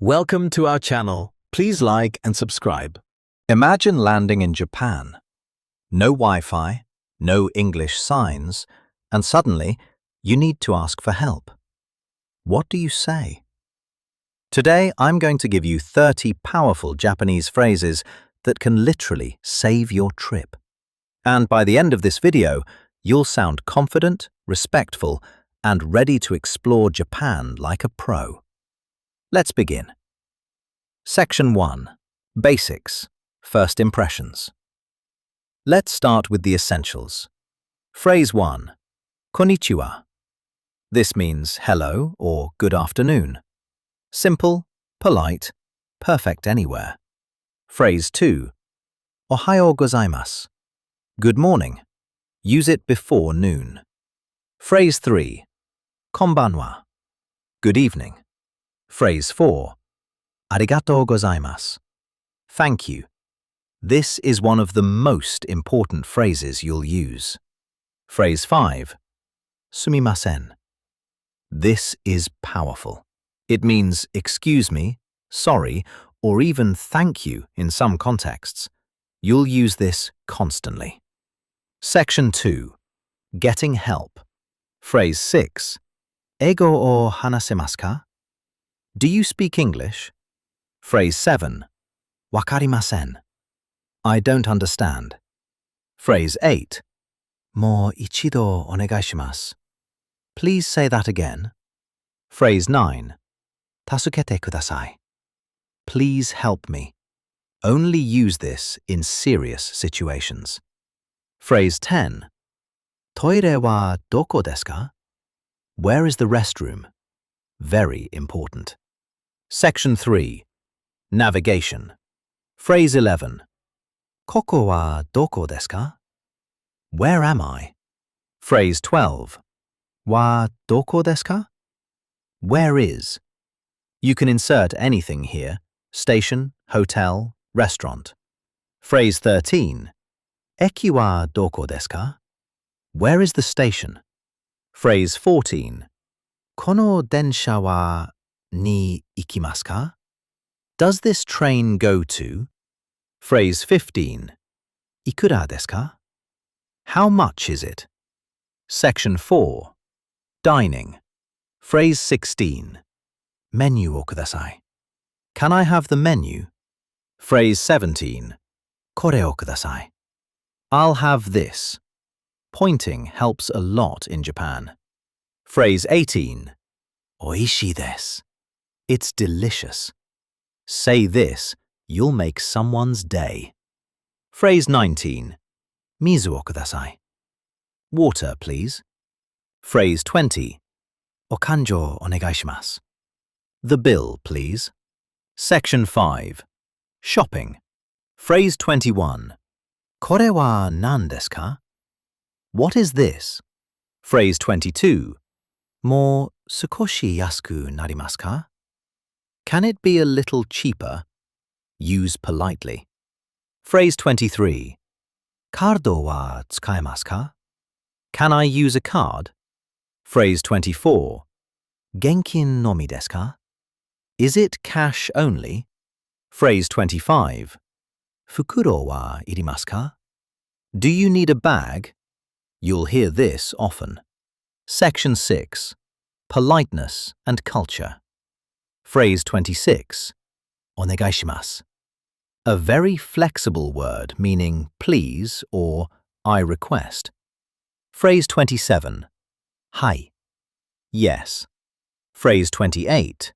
Welcome to our channel. Please like and subscribe. Imagine landing in Japan. No Wi-Fi, no English signs, and suddenly you need to ask for help. What do you say? Today I'm going to give you 30 powerful Japanese phrases that can literally save your trip. And by the end of this video, you'll sound confident, respectful, and ready to explore Japan like a pro. Let's begin. Section 1. Basics. First impressions. Let's start with the essentials. Phrase 1. Konnichiwa. This means hello or good afternoon. Simple, polite, perfect anywhere. Phrase 2. Ohayou gozaimasu. Good morning. Use it before noon. Phrase 3. Konbanwa. Good evening. Phrase 4. Arigatou gozaimasu. Thank you. This is one of the most important phrases you'll use. Phrase 5. Sumimasen. This is powerful. It means excuse me, sorry, or even thank you in some contexts. You'll use this constantly. Section 2. Getting help. Phrase 6. Eigo o hanasemasu ka? Do you speak English? Phrase 7. Wakarimasen. I don't understand. Phrase 8. Mo ichido onegaishimasu. Please say that again. Phrase 9. Tasukete kudasai. Please help me. Only use this in serious situations. Phrase 10. Toire wa doko desu ka? Where is the restroom? Very important. Section 3. Navigation. Phrase 11. Koko wa doko desu ka? Where am I? Phrase 12. Wa doko desu ka? Where is? You can insert anything here: station, hotel, restaurant. Phrase 13. Eki wa doko desu ka? Where is the station? Phrase 14. Kono densha wa ni ikimasu ka? Does this train go to? Phrase 15. Ikura desu ka? How much is it? Section 4. Dining. Phrase 16. Menu o kudasai. Can I have the menu? Phrase 17. Kore o kudasai. I'll have this. Pointing helps a lot in Japan. Phrase 18. Oishii desu. It's delicious. Say this, you'll make someone's day. Phrase 19. Mizu o kudasai. Water, please. Phrase 20. Okanjo onegaishimasu. The bill, please. Section 5. Shopping. Phrase 21. Kore wa nan desu ka? What is this? Phrase 22. Mo sukoshi yasuku narimasu ka? Can it be a little cheaper? Use politely. Phrase 23. Kardo wa tsukaemasu ka? Can I use a card? Phrase 24. Genkin nomi desu ka? Is it cash only? Phrase 25. Fukuro wa irimasu ka? Do you need a bag? You'll hear this often. Section 6. Politeness and culture. Phrase 26. Onegaishimasu. A very flexible word meaning please or I request. Phrase 27. Hai. Yes. Phrase 28.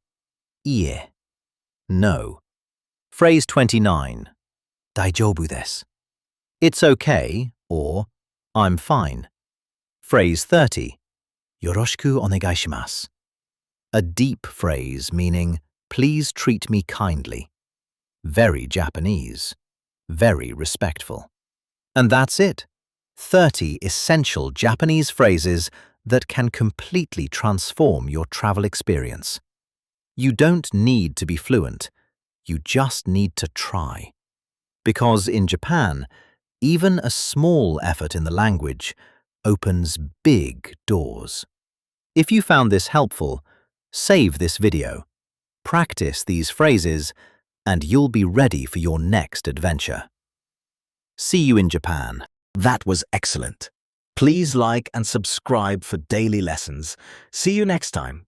Ie. No. Phrase 29. Daijoubu desu. It's okay or I'm fine. Phrase 30. Yoroshiku onegaishimasu. A deep phrase meaning please treat me kindly. Very Japanese. Very respectful. And that's it. 30 essential Japanese phrases that can completely transform your travel experience. You don't need to be fluent. You just need to try. Because in Japan, even a small effort in the language opens big doors. If you found this helpful, save this video. Practice these phrases, and you'll be ready for your next adventure. See you in Japan. That was excellent. Please like and subscribe for daily lessons. See you next time.